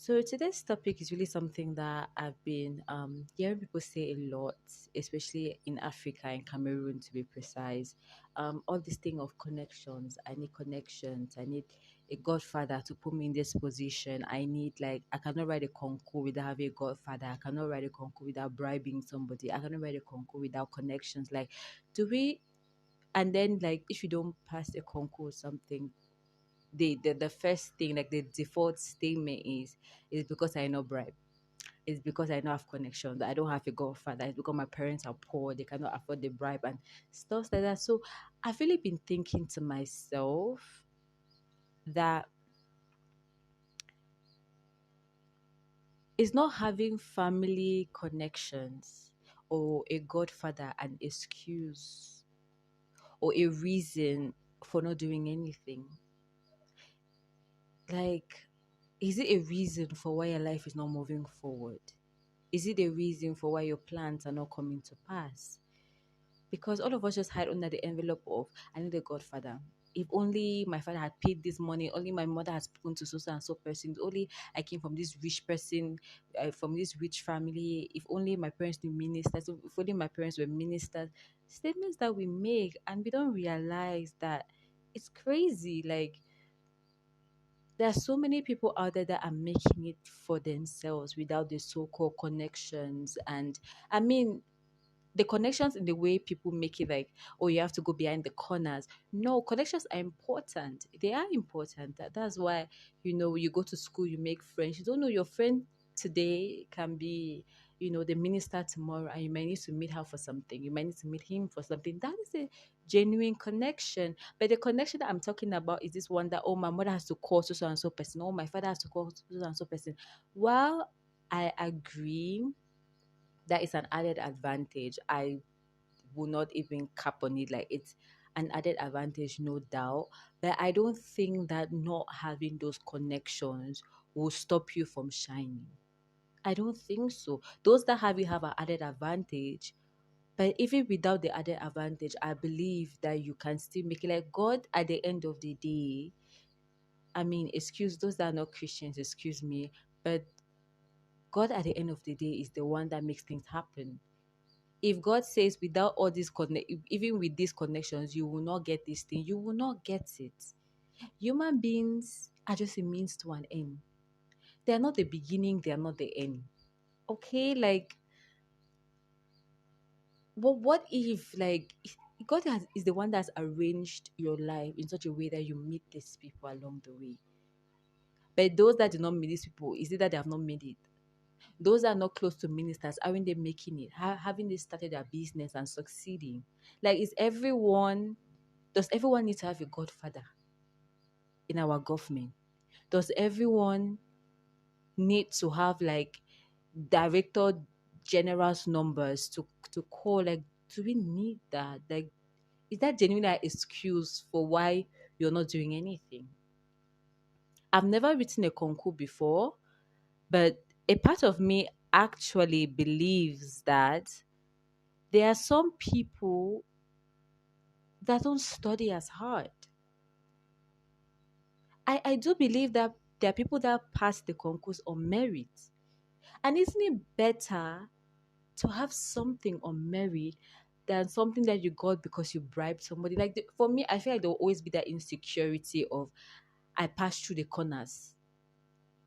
So today's topic is really something that I've been hearing people say a lot, especially in Africa, in Cameroon to be precise. All this thing of connections. I need connections. I need a godfather to put me in this position. I cannot write a concours without having a godfather. I cannot write a concours without bribing somebody. I cannot write a concours without connections. Like, do we? And then, like, if you don't pass a concours or something, the first thing, like the default statement is because I know bribe. It's because I don't have connections. I don't have a godfather. It's because my parents are poor. They cannot afford the bribe and stuff like that. So I've really been thinking to myself that it's not having family connections or a godfather an excuse or a reason for not doing anything. Like, is it a reason for why your life is not moving forward? Is it a reason for why your plans are not coming to pass? Because all of us just hide under the envelope of I need a godfather. If only my father had paid this money, only my mother had spoken to so and so person, only I came from this rich person, from this rich family, if only my parents were ministers, if only my parents were ministers. Statements that we make and we don't realize that it's crazy. Like, there are so many people out there that are making it for themselves without the so-called connections. And I mean, the connections in the way people make it like, oh, you have to go behind the corners. No, connections are important. They are important. That's why, you go to school, you make friends. You don't know your friend today can be, the minister tomorrow, and you might need to meet her for something. You might need to meet him for something. That is a genuine connection. But the connection that I'm talking about is this one that, oh, my mother has to call so and so person, oh, my father has to call so and so person. While I agree that is an added advantage, I will not even cap on it. Like, it's an added advantage, no doubt. But I don't think that not having those connections will stop you from shining. I don't think so. Those that have an added advantage. But even without the added advantage, I believe that you can still make it. Like, God at the end of the day, I mean, excuse those that are not Christians, excuse me, but God at the end of the day is the one that makes things happen. If God says without all these even with these connections, you will not get this thing, you will not get it. Human beings are just a means to an end. They are not the beginning, they are not the end. Okay, like, what if, like, is the one that's arranged your life in such a way that you meet these people along the way. But those that do not meet these people, is it that they have not made it? Those that are not close to ministers, aren't they making it? Having they started their business and succeeding? Like, does everyone need to have a godfather in our government? Does everyone need to have, like, director general's numbers to call? Like, do we need that? Like, is that genuinely an excuse for why you're not doing anything? I've never written a concours before, but a part of me actually believes that there are some people that don't study as hard. I do believe that there are people that pass the concourse on merit. And isn't it better to have something on merit than something that you got because you bribed somebody? Like, for me, I feel like there will always be that insecurity of I passed through the corners.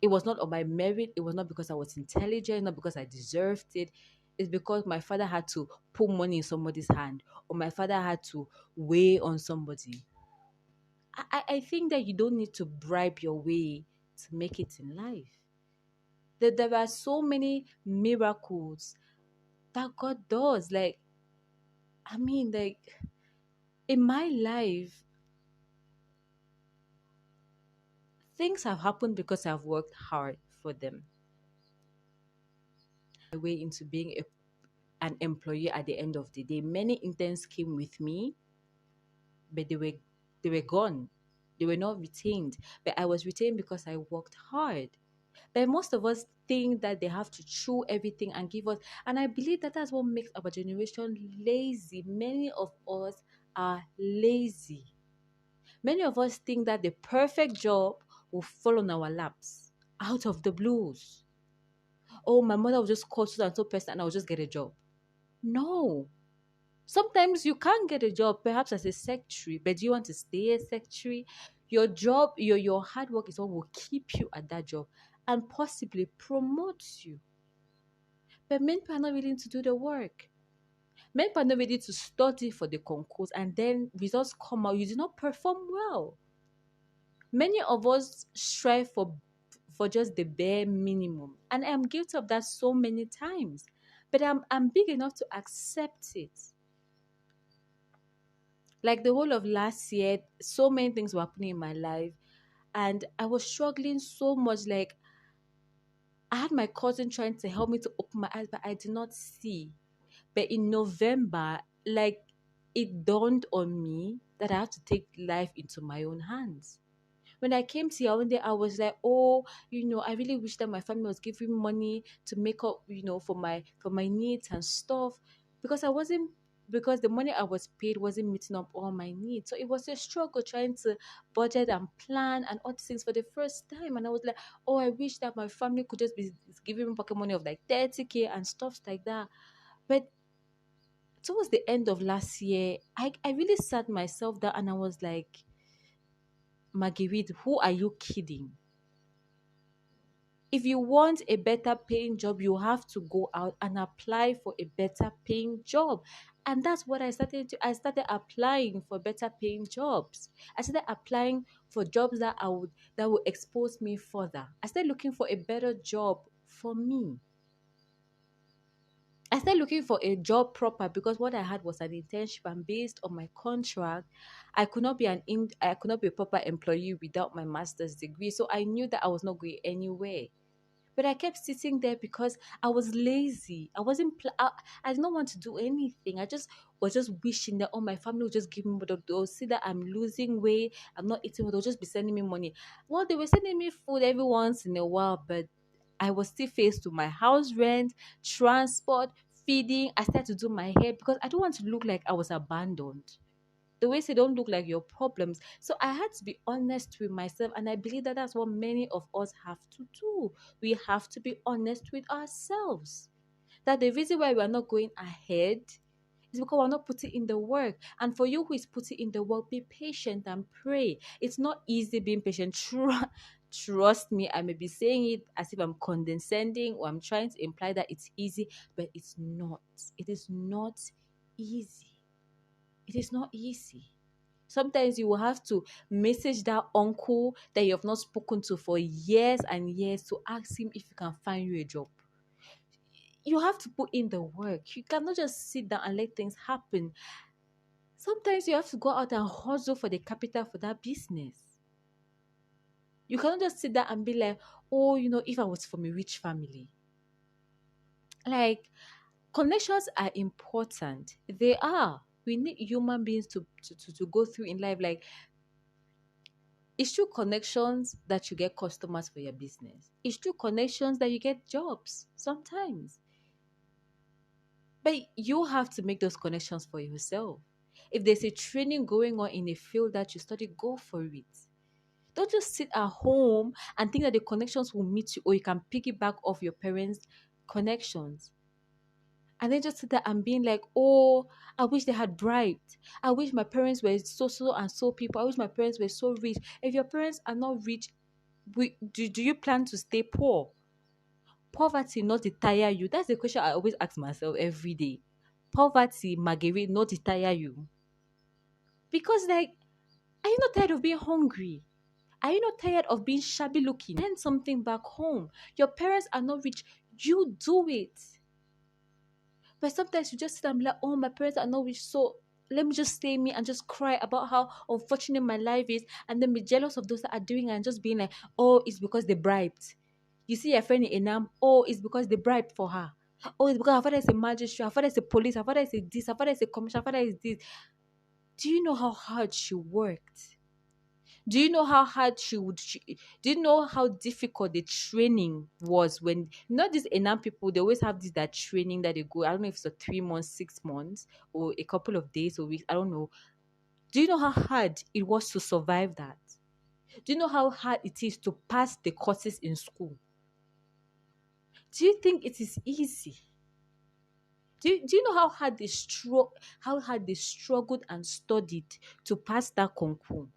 It was not on my merit. It was not because I was intelligent, not because I deserved it. It's because my father had to put money in somebody's hand, or my father had to weigh on somebody. I think that you don't need to bribe your way to make it in life. There are so many miracles that God does. Like, I mean, like, in my life, things have happened because I've worked hard for them. My way into being an employee at the end of the day. Many interns came with me, but they were gone. They were not retained. But I was retained because I worked hard. But most of us think that they have to chew everything and give us. And I believe that that's what makes our generation lazy. Many of us are lazy. Many of us think that the perfect job will fall on our laps. out of the blues. Oh, my mother will just call so and so person and I'll just get a job. No. Sometimes you can't get a job, perhaps as a secretary, but do you want to stay a secretary? Your job, your hard work is what will keep you at that job and possibly promote you. But many people are not willing to do the work. Many people are not ready to study for the concourse, and then results come out, you do not perform well. Many of us strive for just the bare minimum, and I'm guilty of that so many times. But I'm big enough to accept it. Like the whole of last year, so many things were happening in my life, and I was struggling so much. Like I had my cousin trying to help me to open my eyes, but I did not see. But in November, like it dawned on me that I have to take life into my own hands. When I came to Yaoundé, I was like, oh, I really wish that my family was giving me money to make up, for my needs and stuff, because I wasn't because the money I was paid wasn't meeting up all my needs. So it was a struggle trying to budget and plan and all these things for the first time. And I was like, oh, I wish that my family could just be giving me pocket money of like 30K and stuff like that. But towards the end of last year, I really sat myself down and I was like, Marguerite, who are you kidding? If you want a better paying job, you have to go out and apply for a better paying job. And that's what I started to. I started applying for better paying jobs. I started applying for jobs that would expose me further. I started looking for a better job for me. I started looking for a job proper because what I had was an internship, and based on my contract, I could not be a proper employee without my master's degree. So I knew that I was not going anywhere. But I kept sitting there because I was lazy. I wasn't. I did not want to do anything. I just was just wishing that my family would just give me. But they'll see that I'm losing weight. I'm not eating. But they'll just be sending me money. Well, they were sending me food every once in a while, but I was still faced with my house rent, transport, feeding. I started to do my hair because I don't want to look like I was abandoned. The way they don't look like your problems. So I had to be honest with myself, and I believe that that's what many of us have to do. We have to be honest with ourselves. That the reason why we are not going ahead is because we're not putting in the work. And for you who is putting in the work, be patient and pray. It's not easy being patient. Trust me, I may be saying it as if I'm condescending or I'm trying to imply that it's easy, but it's not. It is not easy. It is not easy. Sometimes you will have to message that uncle that you have not spoken to for years and years to ask him if he can find you a job. You have to put in the work. You cannot just sit down and let things happen. Sometimes you have to go out and hustle for the capital for that business. You cannot just sit there and be like, oh, if I was from a rich family. Like, connections are important. They are. We need human beings to go through in life. Like, it's through connections that you get customers for your business. It's through connections that you get jobs sometimes. But you have to make those connections for yourself. If there's a training going on in a field that you study, go for it. Don't just sit at home and think that the connections will meet you or you can piggyback off your parents' connections. And then just sit there and being like, oh, I wish they had bribed. I wish my parents were so and so people. I wish my parents were so rich. If your parents are not rich, do you plan to stay poor? Poverty not tire you? That's the question I always ask myself every day. Poverty, Marguerite, not tire you? Because, like, are you not tired of being hungry? Are you not tired of being shabby looking? Send something back home. Your parents are not rich. You do it. But sometimes you just sit and be like, oh, my parents are not rich, so let me just stay me and just cry about how unfortunate my life is, and then be jealous of those that are doing it and just being like, oh, it's because they bribed. You see your friend in Enam, oh, it's because they bribed for her. Oh, it's because her father is a magistrate, her father is a police, her father is a this, her father is a commissioner, her father is this. Do you know how hard she worked? Do you know how hard do you know how difficult the training was? When not these Enam people, they always have this that training that they go, I don't know if it's a 3 months, 6 months, or a couple of days or weeks, I don't know. Do you know how hard it was to survive that? Do you know how hard it is to pass the courses in school? Do you think it is easy? Do you know how hard they struggled and studied to pass that concours?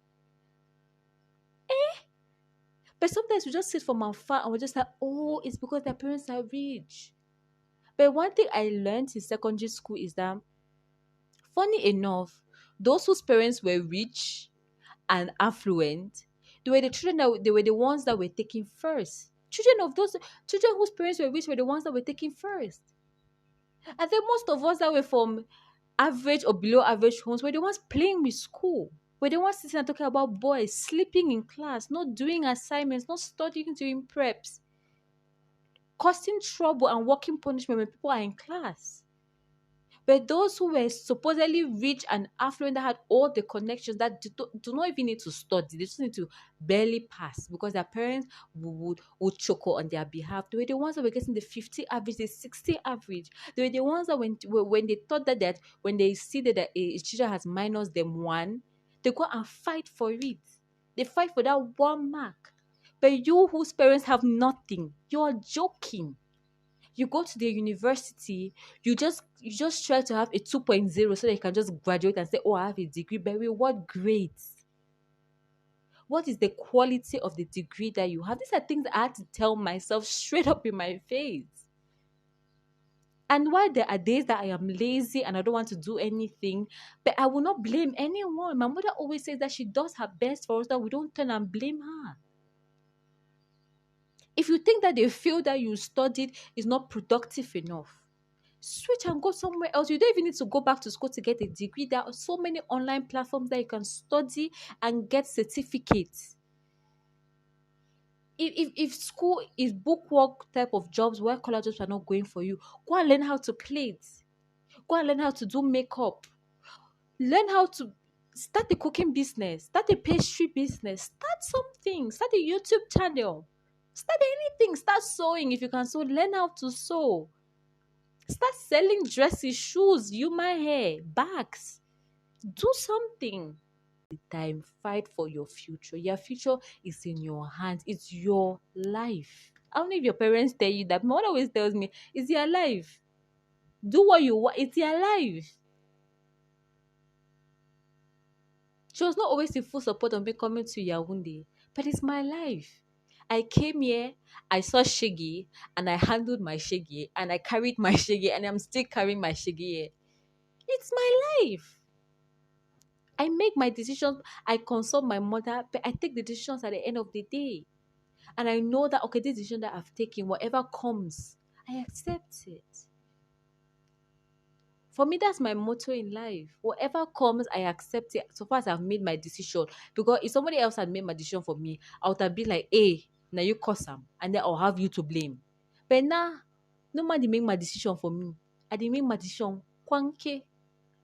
But sometimes we just sit from afar and we're just like, oh, it's because their parents are rich. But one thing I learned in secondary school is that, funny enough, those whose parents were rich and affluent, they were the ones that were taking first. Children whose parents were rich were the ones that were taking first. And then most of us that were from average or below average homes were the ones playing with school. We're the ones sitting and talking about boys sleeping in class, not doing assignments, not studying during preps, causing trouble and working punishment when people are in class. But those who were supposedly rich and affluent that had all the connections that do not even need to study, they just need to barely pass because their parents would choke on their behalf. They were the ones that were getting the 50 average, the 60 average. They were the ones that when they thought that when they see that a teacher has minus them one, they go and fight for it. They fight for that one mark. But you whose parents have nothing, you're joking. You go to the university, you just try to have a 2.0 so that you can just graduate and say, oh, I have a degree. But with what grades? What is the quality of the degree that you have? These are things I had to tell myself straight up in my face. And while there are days that I am lazy and I don't want to do anything, but I will not blame anyone. My mother always says that she does her best for us, that we don't turn and blame her. If you think that they feel that you studied is not productive enough, switch and go somewhere else. You don't even need to go back to school to get a degree. There are so many online platforms that you can study and get certificates. If school is bookwork type of jobs, where collar jobs are not going for you, go and learn how to plait. Go and learn how to do makeup. Learn how to start a cooking business. Start a pastry business. Start something. Start a YouTube channel. Start anything. Start sewing if you can sew. Learn how to sew. Start selling dresses, shoes, human hair, bags. Do something. The time, fight for your future. Your future is in your hands. It's your life. I don't know if your parents tell you that. My mother always tells me, it's your life. Do what you want. It's your life. She was not always in full support of me coming to Yaoundé, but it's my life. I came here, I saw Shaggy, and I handled my Shaggy, and I carried my Shaggy, and I'm still carrying my Shaggy here. It's my life. I make my decisions, I consult my mother, but I take the decisions at the end of the day. And I know that, okay, this decision that I've taken, whatever comes, I accept it. For me, that's my motto in life. Whatever comes, I accept it so far as I've made my decision. Because if somebody else had made my decision for me, I would have been like, hey, now you cause them, and then I'll have you to blame. But now, nobody make my decision for me. I didn't make my decision. Kwanke.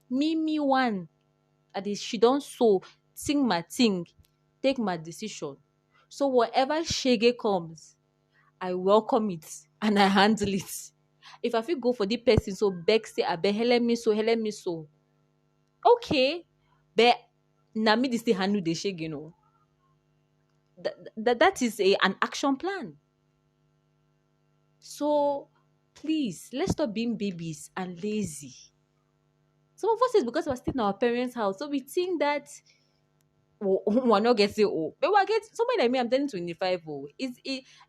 Me one. She don't so sing my thing, take my decision. So whatever shege comes, I welcome it and I handle it. If I feel go for the person, so beg say I be help me so. Okay, but na me this handle the shege, you know. That is an action plan. So please, let's stop being babies and lazy. Some of us is because we're still in our parents' house, so we think that we're not getting old. But we're getting somebody like me, I'm turning 25. Oh.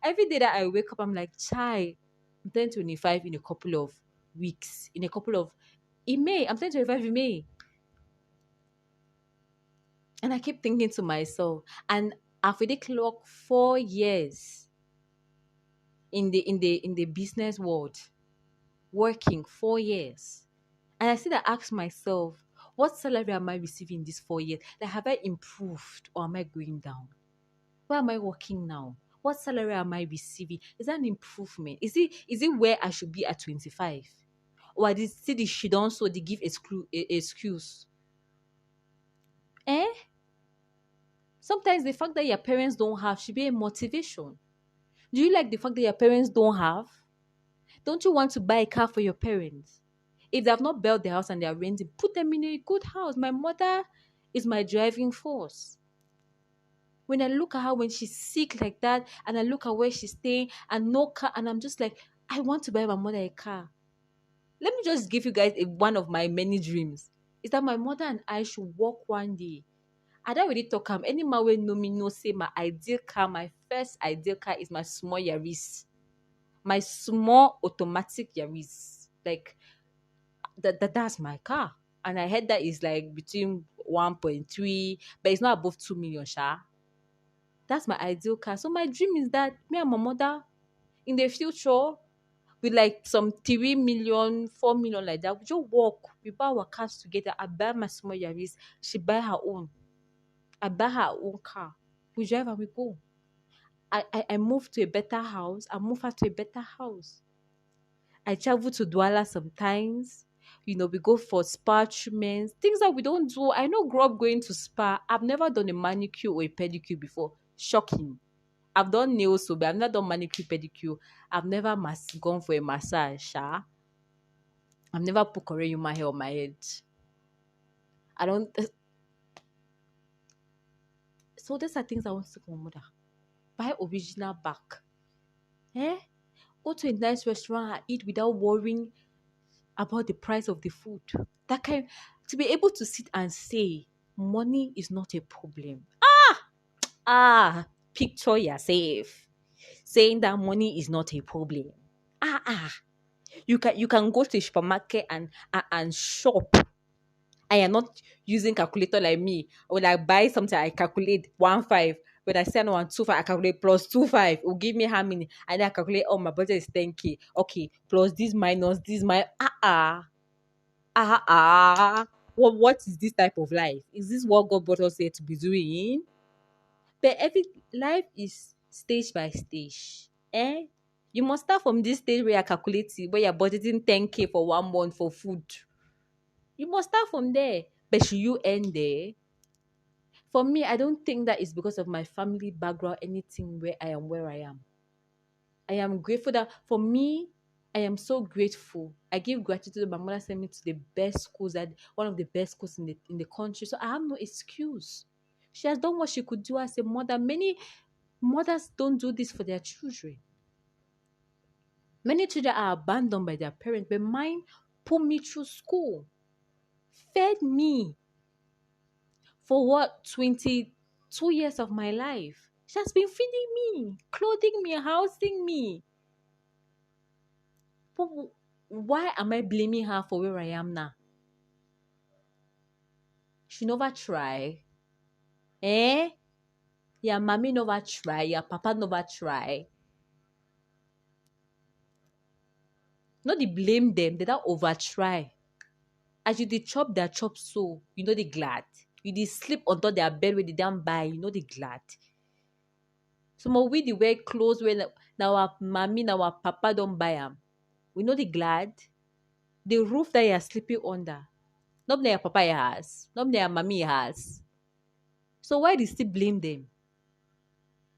Every day that I wake up, I'm like, chai, I'm turning 25 in a couple of weeks, in May. I'm turning 25 in May. And I keep thinking to myself, and after the clock 4 years in the business world, working 4 years. And I still ask myself, what salary am I receiving this 4 years? Like, have I improved or am I going down? Where am I working now? What salary am I receiving? Is that an improvement? Is it where I should be at 25? Or I did see the she don't so they give excuse? Eh? Sometimes the fact that your parents don't have should be a motivation. Do you like the fact that your parents don't have? Don't you want to buy a car for your parents? If they have not built their house and they are renting, put them in a good house. My mother is my driving force. When I look at her when she's sick like that, and I look at where she's staying and no car, and I'm just like, I want to buy my mother a car. Let me just give you guys one of my many dreams. Is that my mother and I should walk one day. I don't really talk any man will know me no say my ideal car, my first ideal car is my small Yaris. My small automatic Yaris. Like that's my car. And I heard that is like between 1.3, but it's not above 2 million, sha. That's my ideal car. So my dream is that me and my mother in the future with like some 3 million, 4 million like that, we just walk. We buy our cars together. I buy my small Yaris. She buy her own. I buy her own car. We drive and we go. I move to a better house. I move her to a better house. I travel to Douala sometimes. We go for spa treatments, things that we don't do. I know grow up going to spa. I've never done a manicure or a pedicure before. Shocking. I've done nails, so but I've never done manicure, pedicure. I've never gone for a massage. Sha. I've never put Korean human hair on my head. I don't. So these are things I want to do for my mother. Buy original bag. Eh? Go to a nice restaurant and eat without worrying about the price of the food. That kind to be able to sit and say money is not a problem. Picture yourself saying that money is not a problem. You can go to the supermarket and shop. I am not using calculator like me. When I buy something, I calculate 1.5. When I send 1.25, I calculate plus 2.5. It will give me how many? And then I calculate, oh, my budget is 10K. Okay, plus this minus this my what is this type of life? Is this what God brought us here to be doing? But every life is stage by stage. You must start from this stage where you're calculating, where you're budgeting 10K for 1 month for food. You must start from there. But should you end there? For me, I don't think that is because of my family background, anything where I am. I am grateful that for me, I am so grateful. I give gratitude that my mother sent me to the best schools, that one of the best schools in the country. So I have no excuse. She has done what she could do as a mother. Many mothers don't do this for their children. Many children are abandoned by their parents, but mine put me through school, fed me for what 22 years of my life. She has been feeding me, clothing me, housing me. But why am I blaming her for where I am now? She never try. Your mommy never try. Your papa never try. No, they blame them. They don't over try. As you did chop their chop so, they glad. You did sleep on top their bed where they don't buy, they glad. Some of we the wear clothes when now our mommy, now our papa don't buy them. We know the glad. The roof that you're sleeping under. Not your papa has. Not your mommy has. So why do you still blame them?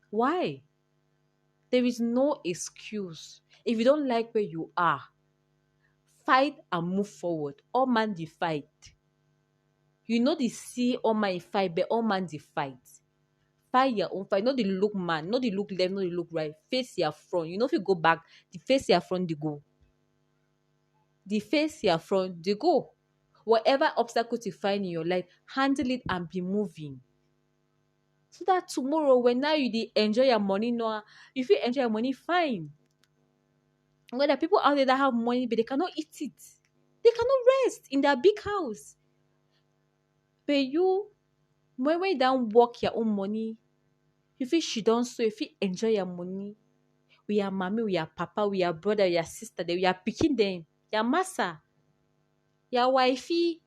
Why? There is no excuse. If you don't like where you are, fight and move forward. All man the fight. You know the see all man fight, but all man the fight. Fight your own fight. Not the look man, not the look left, not the look right. Face your front. You know if you go back, the face your front, they go. The face your front, they go. Whatever obstacles you find in your life, handle it and be moving. So that tomorrow, when now you enjoy your money, no, if you enjoy your money, fine. When there are people out there that have money, but they cannot eat it. They cannot rest in their big house. But you, when you don't work your own money, you feel she don't so, if you enjoy your money, we are mommy, we are papa, we are brother, we are sister, we are picking them, your massa, your wifey,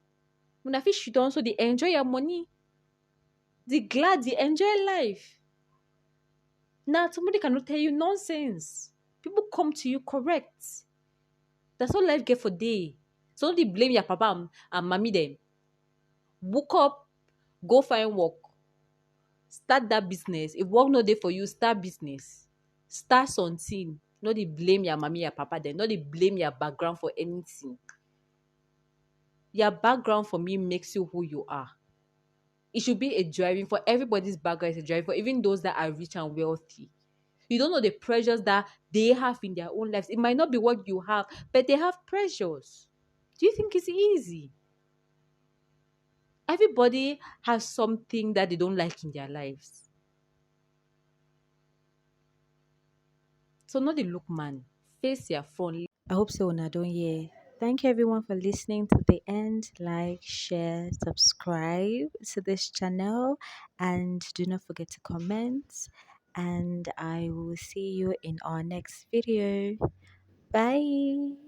when I feel she don't so, they enjoy your money. They glad, they enjoy life. Now, somebody cannot tell you nonsense. People come to you correct. That's all life get for day. So don't they blame your papa and mommy them. Woke up, go find work. Start that business. If work no day for you, start business. Start something. No they blame your mommy, your papa them. No they blame your background for anything. Your background for me makes you who you are. It should be a driving for everybody's background is a driving for even those that are rich and wealthy. You don't know the pressures that they have in their own lives. It might not be what you have, but they have pressures. Do you think it's easy? Everybody has something that they don't like in their lives. So not the look, man. Face your phone. I hope so. Una don't hear. Thank you everyone for listening to the end. Like, share, subscribe to this channel, and do not forget to comment. And I will see you in our next video. Bye.